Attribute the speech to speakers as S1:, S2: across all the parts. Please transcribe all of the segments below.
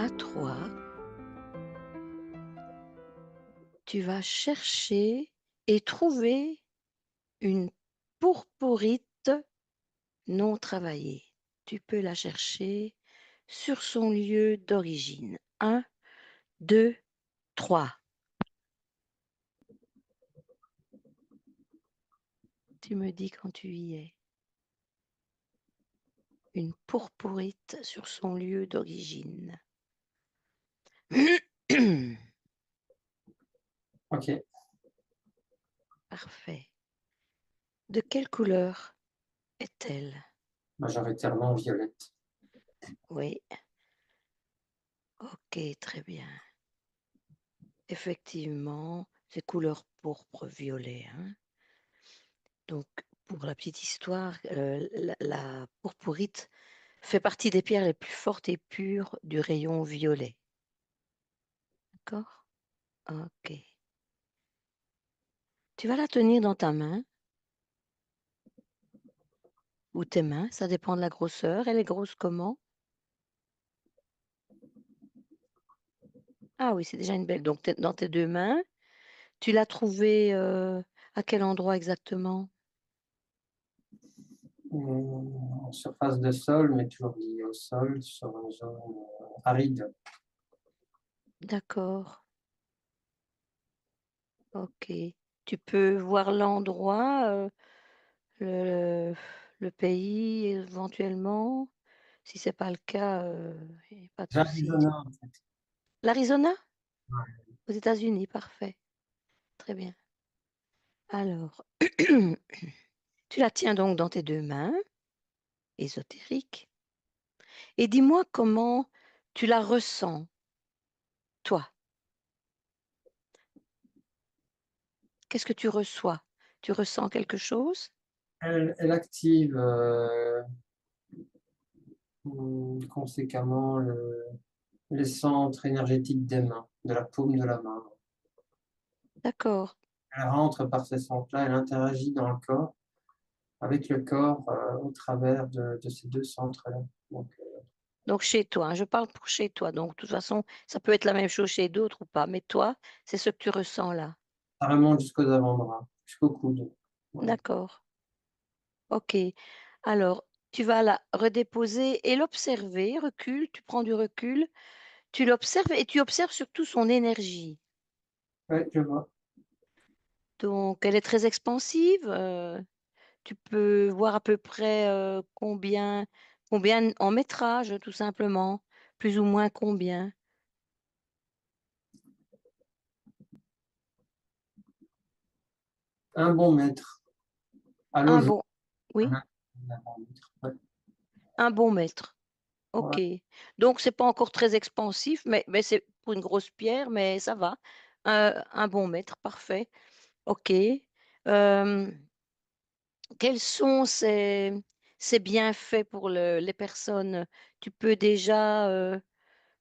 S1: à toi, tu vas chercher et trouver une pourporite non travaillée. Tu peux la chercher sur son lieu d'origine. 1, 2, 3. Tu me dis quand tu y es. Une pourporite sur son lieu d'origine.
S2: Ok,
S1: Parfait. De quelle couleur est-elle?
S2: majoritairement violette.
S1: Oui, ok, très bien. Effectivement, c'est couleur pourpre violet, hein. Donc, pour la petite histoire, la pourpurite fait partie des pierres les plus fortes et pures du rayon violet. D'accord? Ok. Tu vas la tenir dans ta main ou tes mains, ça dépend de la grosseur. Elle est grosse comment? Ah oui, c'est déjà une belle. Donc, dans tes deux mains, tu l'as trouvée à quel endroit exactement?
S2: En surface de sol, mais toujours lié au sol, sur une zone aride.
S1: D'accord. Ok. Tu peux voir l'endroit, le, le pays éventuellement. Si c'est pas le cas, y a pas de souci.
S2: J'Arizona, en fait.
S1: L'Arizona?
S2: Ouais.
S1: Aux États-Unis, parfait. Très bien. Alors, tu la tiens donc dans tes deux mains, ésotérique, et dis-moi comment tu la ressens, toi. Qu'est-ce que tu reçois? Tu ressens quelque chose?
S2: Elle active conséquemment les centres énergétiques des mains, de la paume de la main.
S1: D'accord.
S2: Elle rentre par ces centres-là, elle interagit dans le corps, avec le corps au travers de ces deux centres-là. Donc,
S1: Donc chez toi, hein, je parle pour chez toi. Donc de toute façon, ça peut être la même chose chez d'autres ou pas, mais toi, c'est ce que tu ressens là.
S2: ça remonte jusqu'aux avant-bras, jusqu'au coude. Ouais.
S1: D'accord. Ok. Alors, tu vas la redéposer et l'observer. Recule, tu prends du recul, tu l'observes et tu observes surtout son énergie.
S2: Ouais, je vois.
S1: Donc, elle est très expansive. Tu peux voir à peu près combien en métrage, tout simplement. Plus ou moins combien.
S2: Un bon mètre. À
S1: Un
S2: l'aujourd'hui.
S1: bon, oui,
S2: Ouais.
S1: un bon mètre.
S2: Ouais.
S1: Ok. Donc, c'est pas encore très expansif, mais c'est pour une grosse pierre, mais ça va. Un bon mètre, parfait. Ok. Euh, Quels sont ces bienfaits pour les personnes? Tu peux déjà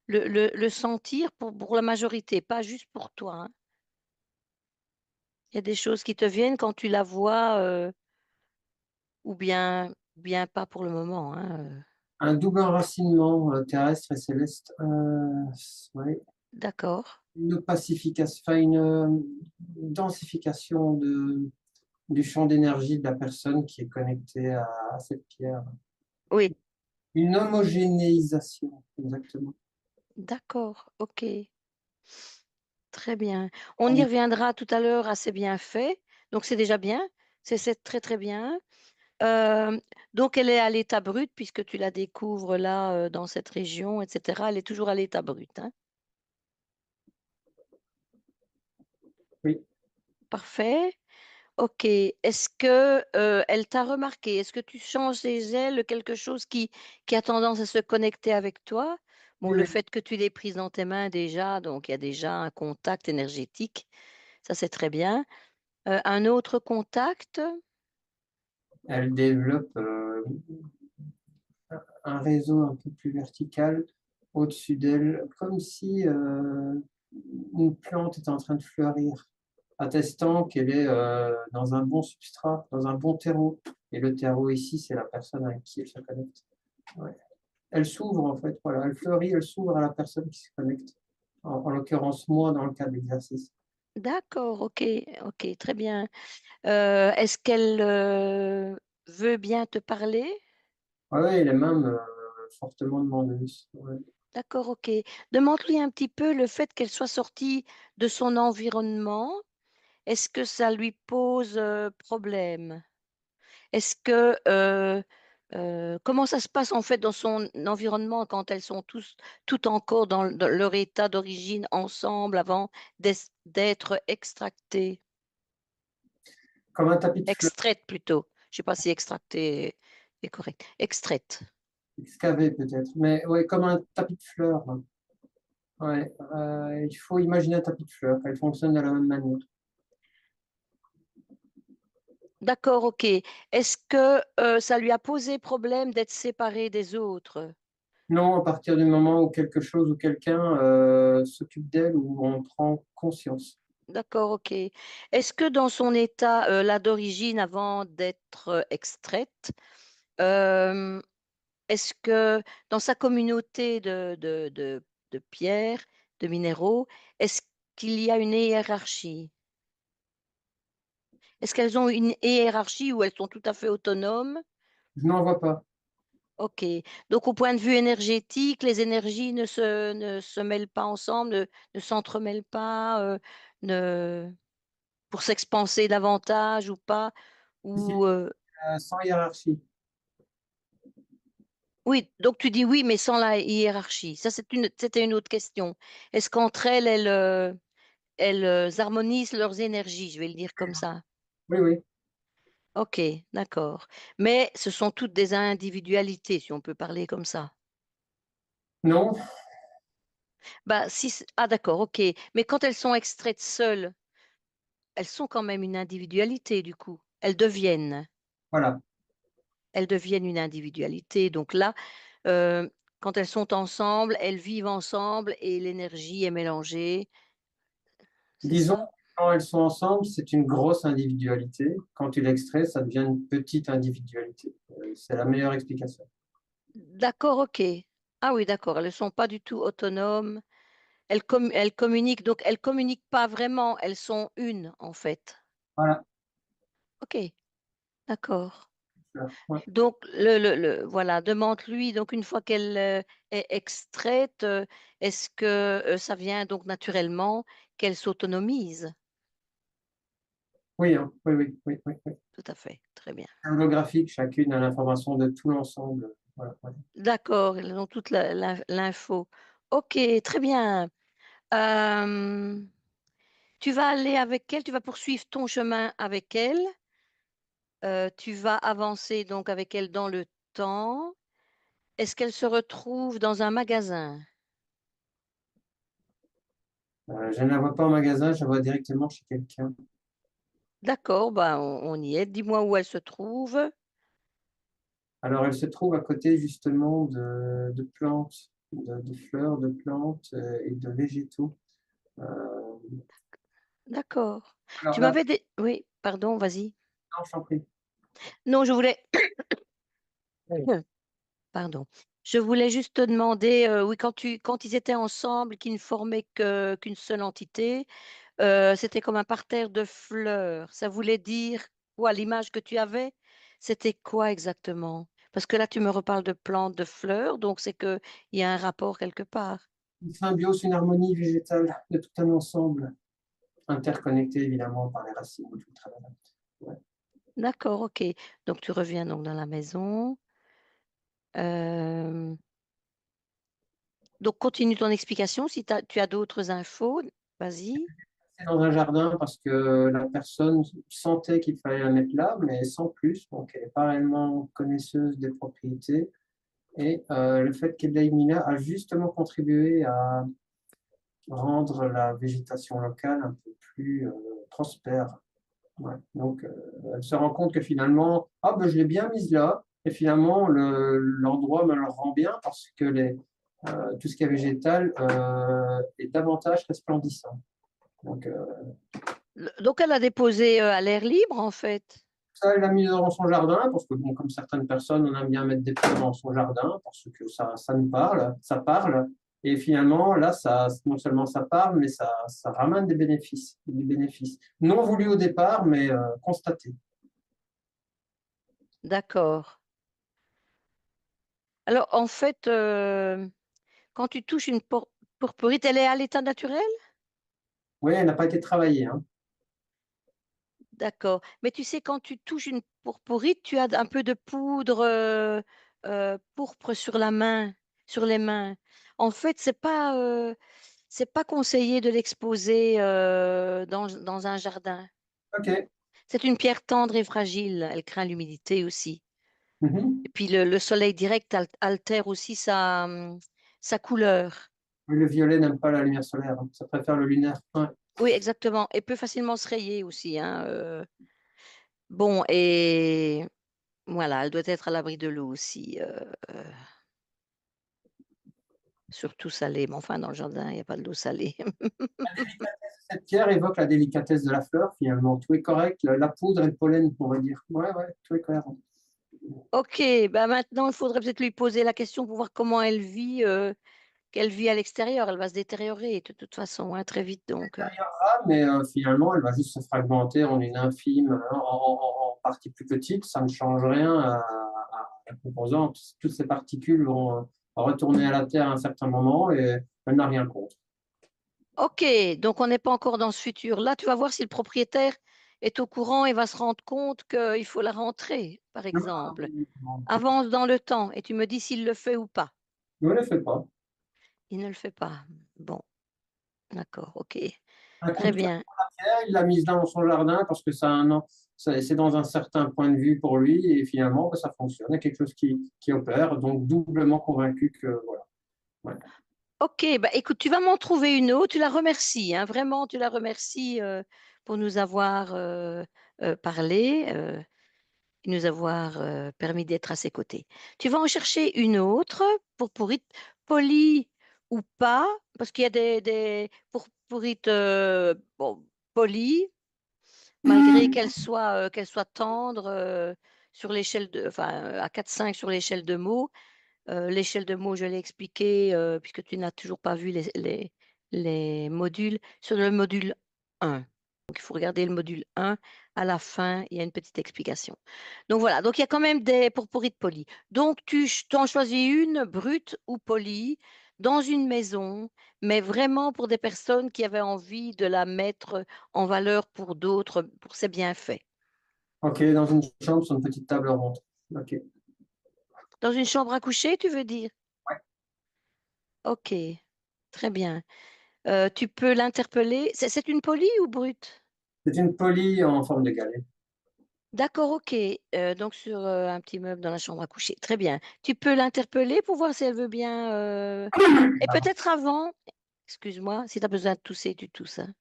S1: le sentir pour la majorité, pas juste pour toi, hein. Il y a des choses qui te viennent quand tu la vois ou bien pas pour le moment, hein.
S2: Un double enracinement terrestre et céleste. Ouais.
S1: D'accord.
S2: Une pacification, enfin densification du champ d'énergie de la personne qui est connectée à cette pierre.
S1: Oui,
S2: Une homogénéisation, exactement.
S1: d'accord. Ok. Très bien. On y reviendra tout à l'heure à ces bienfaits. Donc, c'est déjà bien. C'est très, très bien. Euh, donc, elle est à l'état brut puisque tu la découvres là dans cette région, etc. Elle est toujours à l'état brut, hein.
S2: Oui.
S1: Parfait. Ok. Est-ce que elle t'a remarqué? Est-ce que tu changes des ailes, quelque chose qui a tendance à se connecter avec toi? Bon,
S2: Oui,
S1: le
S2: oui.
S1: fait que tu l'aies prise dans tes mains déjà, donc il y a déjà un contact énergétique. Ça, c'est très bien. Un autre contact?
S2: Elle développe un réseau un peu plus vertical au-dessus d'elle, comme si une plante était en train de fleurir, attestant qu'elle est dans un bon substrat, dans un bon terreau. Et le terreau ici, c'est la personne avec qui elle se connecte. Ouais. elle s'ouvre en fait, voilà, elle fleurit, elle s'ouvre à la personne qui se connecte. En l'occurrence, moi, dans le cas de l'exercice.
S1: D'accord, ok, ok, très bien. Est-ce qu'elle veut bien te parler?
S2: Ouais, ouais, elle est même fortement demandeuse. Ouais.
S1: D'accord, ok. Demande-lui un petit peu le fait qu'elle soit sortie de son environnement. Est-ce que ça lui pose problème? Est-ce que comment ça se passe en fait dans son environnement quand elles sont toutes encore dans leur état d'origine ensemble avant d'être extractées?
S2: Comme un tapis de fleurs,
S1: Extraites plutôt. Je ne sais pas si extractée est correct. Extraites.
S2: excavé peut-être, mais ouais, comme un tapis de fleurs. Hein. Ouais, il faut imaginer un tapis de fleurs, elle fonctionne de la même manière.
S1: D'accord, ok. Est-ce que ça lui a posé problème d'être séparée des autres?
S2: Non, à partir du moment où quelque chose ou quelqu'un s'occupe d'elle, où on prend conscience.
S1: D'accord, ok. Est-ce que dans son état là d'origine avant d'être extraite, euh, est-ce que dans sa communauté de pierres, de minéraux, est-ce qu'il y a une hiérarchie? Est-ce qu'elles ont une hiérarchie ou elles sont tout à fait autonomes?
S2: Je n'en vois pas.
S1: Ok. Donc, au point de vue énergétique, les énergies ne se mêlent pas ensemble, ne s'entremêlent pas, ne, pour s'expanser davantage ou pas.
S2: Si,
S1: Ou,
S2: sans hiérarchie.
S1: oui, donc tu dis oui, mais sans la hiérarchie. Ça, c'était une autre question. Est-ce qu'entre elles, elles harmonisent leurs énergies, je vais le dire comme ça.
S2: Oui, oui.
S1: Ok, d'accord. Mais ce sont toutes des individualités, si on peut parler comme ça.
S2: Non,
S1: Bah, si, ah, d'accord, ok. Mais quand elles sont extraites seules, elles sont quand même une individualité, du coup.
S2: voilà.
S1: Elles deviennent une individualité. Donc là, euh, quand elles sont ensemble, elles vivent ensemble et l'énergie est mélangée. C'est
S2: Disons,
S1: ça?
S2: quand elles sont ensemble, c'est une grosse individualité. Quand tu l'extrais, ça devient une petite individualité. C'est la meilleure explication.
S1: D'accord, ok. Ah oui, d'accord. Elles ne sont pas du tout autonomes. Elles communiquent, donc elles communiquent pas vraiment. Elles sont une, en fait.
S2: Voilà.
S1: Ok, d'accord.
S2: Ouais.
S1: Donc, voilà, demande-lui, donc une fois qu'elle est extraite, est-ce que ça vient donc naturellement qu'elle s'autonomise?
S2: Oui, hein. Oui, oui, oui, oui, oui.
S1: Tout à fait, très bien.
S2: Holographique, chacune a l'information de tout l'ensemble. Voilà, ouais.
S1: D'accord, elles ont toute l'info. Ok, très bien. Euh, Tu vas aller avec elle, tu vas poursuivre ton chemin avec elle, tu vas avancer donc avec elle dans le temps. Est-ce qu'elle se retrouve dans un magasin?
S2: Je ne la vois pas en magasin, je la vois directement chez quelqu'un.
S1: D'accord, ben on y est. Dis-moi où elle se trouve.
S2: Alors, elle se trouve à côté justement de plantes, de fleurs, de plantes et de végétaux. Euh,
S1: D'accord.
S2: alors
S1: Tu
S2: là,
S1: m'avais dit... Oui, pardon, vas-y.
S2: non, je t'en prie.
S1: Non, je voulais... Pardon. Je voulais juste te demander, oui, quand ils étaient ensemble, qu'ils ne formaient qu'une seule entité, c'était comme un parterre de fleurs. Ça voulait dire quoi, l'image que tu avais? C'était quoi exactement? Parce que là, tu me reparles de plantes, de fleurs, donc c'est qu'il y a un rapport quelque part.
S2: Une symbiose, une harmonie végétale de tout un ensemble, interconnecté évidemment par les racines et tout le travail. Ouais.
S1: D'accord, ok. Donc tu reviens donc dans la maison. Euh, donc continue ton explication si tu as d'autres infos. Vas-y.
S2: C'est dans un jardin parce que la personne sentait qu'il fallait la mettre là, mais sans plus. Donc, elle n'est pas réellement connaisseuse des propriétés. Et le fait qu'elle l'ait mis là a justement contribué à rendre la végétation locale un peu plus prospère. Ouais. Donc, elle se rend compte que finalement, ah ben, je l'ai bien mise là, et finalement, l'endroit me le rend bien parce que tout ce qui est végétal est davantage resplendissant. Donc,
S1: Donc elle a déposé à l'air libre en fait.
S2: Ça, elle l'a mis dans son jardin, parce que, bon, comme certaines personnes, on aime bien mettre des plantes dans son jardin, parce que ça nous parle, ça parle. Et finalement, là, non seulement ça parle, mais ça ramène des bénéfices, des bénéfices. Non voulus au départ, mais constatés.
S1: D'accord. Alors, en fait, quand tu touches une pourpurite, elle est à l'état naturel?
S2: Oui, elle n'a pas été travaillée, hein.
S1: D'accord. Mais tu sais, quand tu touches une pourpurite, tu as un peu de poudre pourpre sur la main, sur les mains. En fait, c'est pas conseillé de l'exposer dans un jardin.
S2: OK.
S1: C'est une pierre tendre et fragile. Elle craint l'humidité aussi. Et
S2: Mhm.
S1: puis le soleil direct altère aussi sa couleur.
S2: Oui, le violet n'aime pas la lumière solaire, hein. Ça préfère le lunaire. Ouais.
S1: Oui, exactement. Et peut facilement se rayer aussi, hein. Bon, et voilà, elle doit être à l'abri de l'eau aussi, surtout salée. Mais enfin, dans le jardin, il n'y a pas de l'eau salée.
S2: Cette pierre évoque la délicatesse de la fleur, finalement. Tout est correct. La poudre et le pollen, on va dire. Ouais, ouais, tout est cohérent.
S1: Ok, bah maintenant, il faudrait peut-être lui poser la question pour voir comment elle vit, qu'elle vit à l'extérieur. Elle va se détériorer de toute façon, hein, très vite. Donc,
S2: Mais finalement, elle va juste se fragmenter en une infime, en partie plus petite. Ça ne change rien à la composante. Toutes ces particules vont retourner à la Terre à un certain moment et elle n'a rien contre.
S1: ok, donc on n'est pas encore dans ce futur. Là, tu vas voir si le propriétaire est au courant et va se rendre compte qu'il faut la rentrer, par exemple. Avance dans le temps et tu me dis s'il le fait ou pas.
S2: Ne le fait pas.
S1: Il ne le fait pas. Bon, d'accord, ok.
S2: Un coup
S1: Très
S2: de cœur,
S1: bien.
S2: il l'a mise dans son jardin parce que c'est dans un certain point de vue pour lui et finalement, bah, ça fonctionne. Il y a quelque chose qui opère. Donc, doublement convaincu que voilà. Ouais.
S1: Ok, bah écoute, tu vas m'en trouver une autre. Tu la remercies, hein, vraiment, tu la remercies pour nous avoir parlé, et nous avoir permis d'être à ses côtés. Tu vas en chercher une autre pourrites, polie ou pas, parce qu'il y a des pourrites bon, polies, malgré qu'elles soient tendres sur l'échelle enfin, à 4-5 sur l'échelle de mots. L'échelle de mots, je l'ai expliqué, puisque tu n'as toujours pas vu les modules. Sur le module 1. Donc, il faut regarder le module 1. À la fin, il y a une petite explication. Donc, voilà. Donc, il y a quand même des pourpourris de polis. Donc, tu t'en choisis une, brute ou polie, dans une maison, mais vraiment pour des personnes qui avaient envie de la mettre en valeur pour d'autres, pour ses bienfaits.
S2: Ok, dans une chambre, sur une petite table ronde. Ok.
S1: Dans une chambre à coucher, tu veux dire?
S2: Ouais.
S1: Ok, très bien. Tu peux l'interpeller. C'est une polie ou brute?
S2: C'est une polie en forme de galet.
S1: D'accord, ok. Donc sur un petit meuble dans la chambre à coucher. Très bien. Tu peux l'interpeller pour voir si elle veut bien. Et peut-être avant, excuse-moi, si tu as besoin de tousser, tu tousses, hein.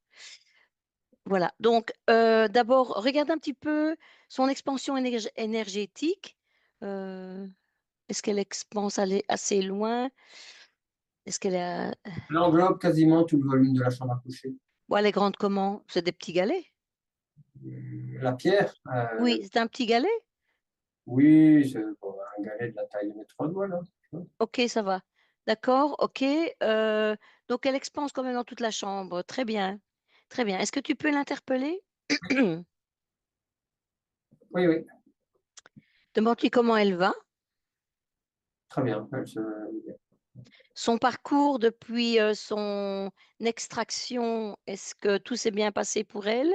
S1: Voilà. Donc d'abord, regarde un petit peu son expansion énergétique. Euh, Est-ce qu'elle expanse assez loin? Est-ce qu'elle est...
S2: Elle englobe quasiment tout le volume de la chambre à coucher.
S1: Bon, elle est grande comment? C'est des petits galets?
S2: La pierre,
S1: Oui, c'est un petit galet?
S2: oui, c'est bon, un galet de la taille de mes 3 doigts, là.
S1: Ok, ça va. D'accord, ok. Donc, elle expanse quand même dans toute la chambre. Très bien. Très bien. Est-ce que tu peux l'interpeller?
S2: Oui, oui,
S1: Demande-lui comment elle va.
S2: très bien.
S1: Son parcours depuis son extraction, est-ce que tout s'est bien passé pour elle?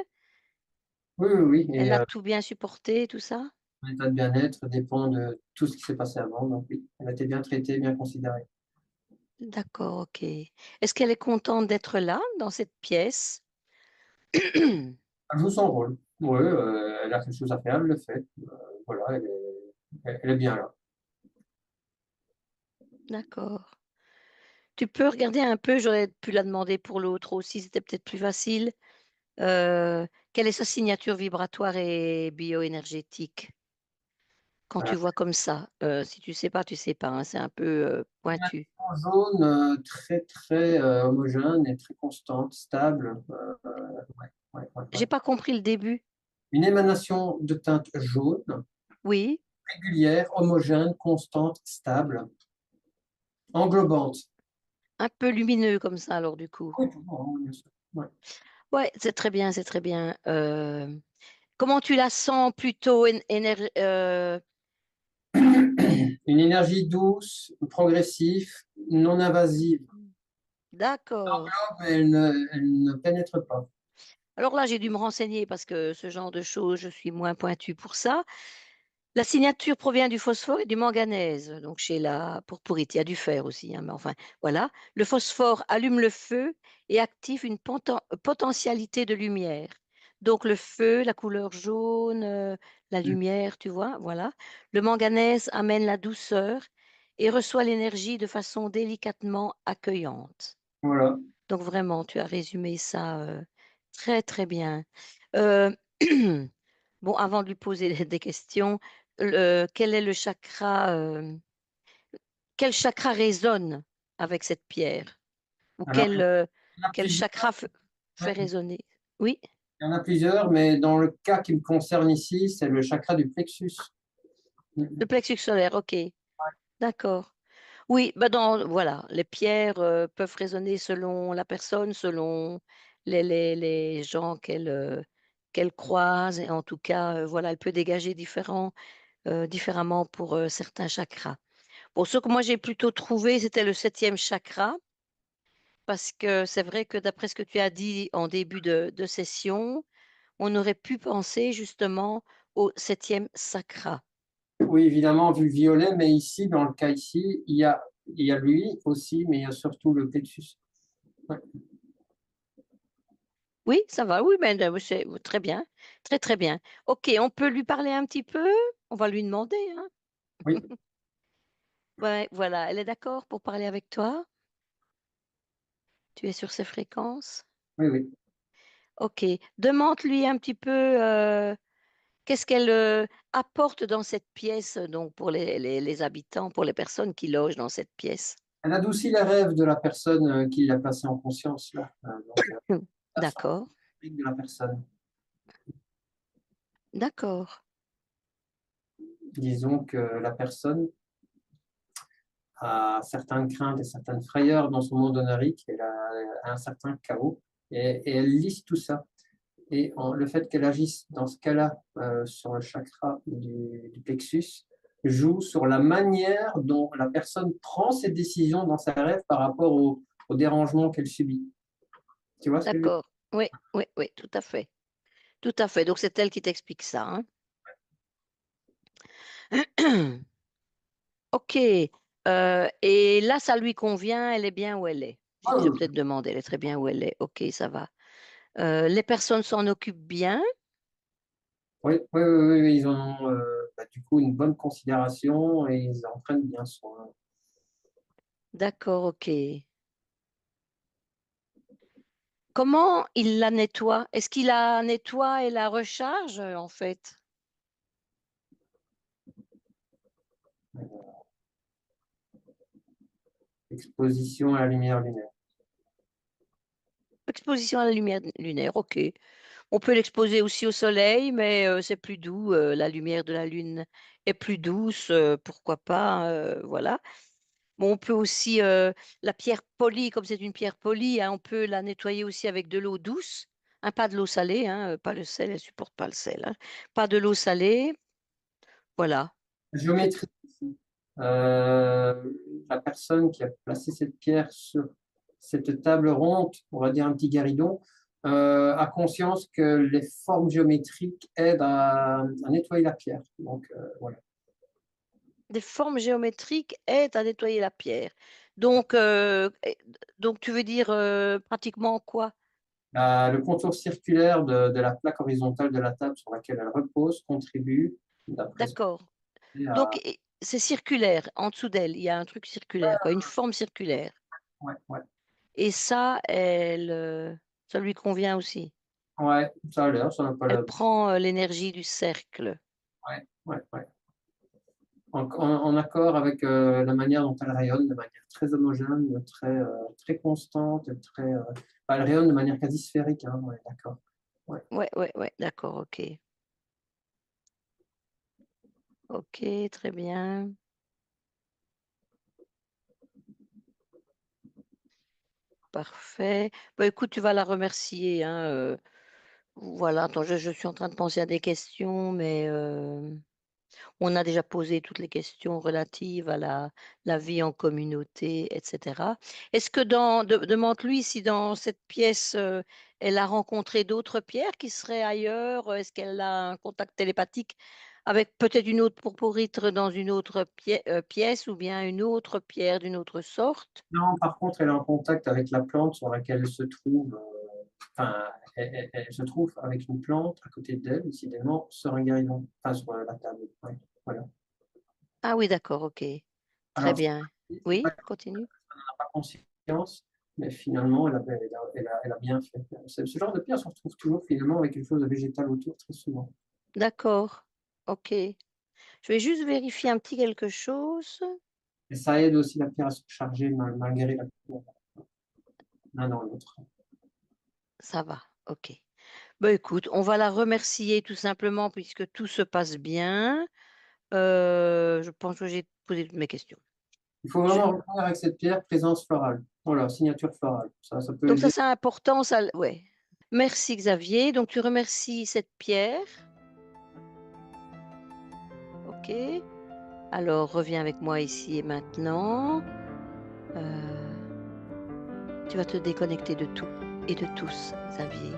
S2: Oui, oui, oui.
S1: Elle
S2: Et
S1: a tout bien supporté, tout ça?
S2: son état de bien-être dépend de tout ce qui s'est passé avant. Donc, oui, elle a été bien traitée, bien considérée.
S1: D'accord, ok. Est-ce qu'elle est contente d'être là, dans cette pièce?
S2: Elle joue son rôle. Oui, elle a quelque chose à faire, elle le fait. Voilà, elle est bien là.
S1: D'accord. Tu peux regarder un peu, j'aurais pu la demander pour l'autre aussi, c'était peut-être plus facile. Quelle est sa signature vibratoire et bioénergétique? Quand
S2: Euh,
S1: tu vois comme ça, si tu sais pas, tu sais pas, hein, c'est un peu pointu.
S2: en jaune, très, très homogène et très constante, stable. Ouais, ouais, ouais, ouais.
S1: J'ai pas compris le début.
S2: une émanation de teinte jaune,
S1: Oui,
S2: régulière, homogène, constante, stable, englobante.
S1: un peu lumineux comme ça, alors du coup.
S2: Oui, toujours, hein, bien sûr. Ouais.
S1: Ouais, c'est très bien, c'est très bien. Comment tu la sens plutôt
S2: Une énergie douce, progressive, non invasive.
S1: D'accord.
S2: Elle ne pénètre pas.
S1: Alors là, j'ai dû me renseigner parce que ce genre de choses, je suis moins pointue pour ça. La signature provient du phosphore et du manganèse, donc chez la pourpurite. Il y a du fer aussi, hein, mais enfin, voilà. Le phosphore allume le feu et active une potentialité de lumière. Donc le feu, la couleur jaune, la lumière, tu vois, voilà. Le manganèse amène la douceur et reçoit l'énergie de façon délicatement accueillante.
S2: Voilà.
S1: Donc vraiment, tu as résumé ça très, très bien. Euh, bon, avant de lui poser des questions, quel est le chakra, quel chakra résonne avec cette pierre? Ou
S2: Alors, il y en a
S1: quel
S2: plusieurs.
S1: chakra
S2: Ouais,
S1: fait résonner? Oui,
S2: il y en a plusieurs, mais dans le cas qui me concerne ici, c'est le chakra du plexus.
S1: le plexus solaire, ok, d'accord. Oui, bah voilà, les pierres peuvent résonner selon la personne, selon les gens qu'elle croise, et en tout cas, voilà, elle peut dégager différemment pour certains chakras. Bon, ce que moi j'ai plutôt trouvé, c'était le septième chakra, parce que c'est vrai que d'après ce que tu as dit en début de session, on aurait pu penser justement au septième chakra.
S2: Oui, évidemment, vu le violet, mais ici, dans le cas ici, il y a lui aussi, mais il y a surtout le plexus. Ouais.
S1: Oui, ça va, oui, mais c'est très bien, très très bien. Ok, on peut lui parler un petit peu, on va lui demander, hein.
S2: Oui,
S1: Ouais, voilà, elle est d'accord pour parler avec toi? Tu es sur ses fréquences?
S2: oui, oui.
S1: Ok, demande-lui un petit peu qu'est-ce qu'elle apporte dans cette pièce, donc pour les habitants, pour les personnes qui logent dans cette pièce.
S2: Elle adoucit les rêves de la personne qui l'a placée en conscience, là. Donc,
S1: Hmm.
S2: ça sent
S1: D'accord,
S2: l'esprit de la personne.
S1: d'accord,
S2: Disons que la personne a certaines craintes et certaines frayeurs dans son monde onirique, elle a un certain chaos, et elle lisse tout ça. Et le fait qu'elle agisse dans ce cas-là sur le chakra du plexus joue sur la manière dont la personne prend ses décisions dans sa rêve par rapport au dérangement qu'elle subit. Tu vois ce que je veux dire?
S1: d'accord. Oui, oui, oui, tout à fait. Tout à fait. Donc c'est elle qui t'explique ça, hein. Ok. Et là, ça lui convient, elle est bien où elle est.
S2: Ah,
S1: Je vais peut-être demander, elle est très bien où elle est. Ok, ça va. Les personnes s'en occupent bien.
S2: oui, oui, oui, oui, oui, ils ont bah, du coup une bonne considération et ils en prennent bien soin.
S1: D'accord, ok. Comment il la nettoie? Est-ce qu'il la nettoie et la recharge, en fait?
S2: Exposition à la lumière lunaire.
S1: Exposition à la lumière lunaire, ok. On peut l'exposer aussi au soleil, mais c'est plus doux. La lumière de la lune est plus douce, pourquoi pas, voilà. Bon, on peut aussi, la pierre polie, comme c'est une pierre polie, hein, on peut la nettoyer aussi avec de l'eau douce, hein, pas de l'eau salée, hein, pas le sel, elle supporte pas le sel, hein. Pas de l'eau salée, voilà.
S2: Géométrie. Euh, la personne qui a placé cette pierre sur cette table ronde, on va dire un petit guéridon, a conscience que les formes géométriques aident à nettoyer la pierre. Donc, voilà.
S1: Des formes géométriques aident à nettoyer la pierre. Donc, donc tu veux dire pratiquement quoi?
S2: Le contour circulaire de la plaque horizontale de la table sur laquelle elle repose contribue, d'après ce que
S1: D'accord.
S2: je sais,
S1: Donc,
S2: à...
S1: c'est circulaire. En dessous d'elle, il y a un truc circulaire, quoi, une forme circulaire.
S2: Ouais, ouais,
S1: Et ça, ça lui convient aussi.
S2: ouais, ça a l'air, ça n'a pas
S1: Elle
S2: l'air.
S1: prend l'énergie du cercle.
S2: Ouais, ouais, ouais. En accord avec la manière dont elle rayonne, de manière très homogène, très constante, elle rayonne de manière quasi sphérique, hein, ouais, d'accord. Ouais.
S1: Ouais, ouais, ouais, d'accord, ok. Ok, très bien. Parfait. Bah, écoute, tu vas la remercier, hein, voilà, attends, je suis en train de penser à des questions, mais on a déjà posé toutes les questions relatives à la vie en communauté, etc. Est-ce que demande-lui si dans cette pièce, elle a rencontré d'autres pierres qui seraient ailleurs? Est-ce qu'elle a un contact télépathique avec peut-être une autre pourritre dans une autre pièce ou bien une autre pierre d'une autre sorte?
S2: Non, par contre, elle est en contact avec la plante sur laquelle elle se trouve. Enfin, elle se trouve avec une plante à côté d'elle, décidément, sur un guéridon, enfin sur la table. Ouais, voilà.
S1: Ah oui, d'accord, ok. Très
S2: Alors,
S1: bien.
S2: c'est pas
S1: Oui,
S2: qu'elle
S1: continue.
S2: n'a pas conscience, mais finalement, elle a bien fait. Ce genre de pierre se retrouve toujours finalement avec quelque chose de végétal autour, très souvent.
S1: D'accord. Ok. Je vais juste vérifier un petit quelque chose.
S2: Et ça aide aussi la pierre à se charger malgré la couleur, l'un dans l'autre.
S1: Ça va. Ok. Bah, écoute, on va la remercier tout simplement puisque tout se passe bien. Je pense que j'ai posé toutes mes questions.
S2: Il faut
S1: Je-
S2: vraiment retenir avec cette pierre présence florale. Voilà, signature florale. Ça peut
S1: Donc ça,
S2: aider.
S1: c'est important. Ça, ouais. Merci Xavier. Donc tu remercies cette pierre. Ok. Alors reviens avec moi ici et maintenant. Tu vas te déconnecter de tout et de tous, Xavier.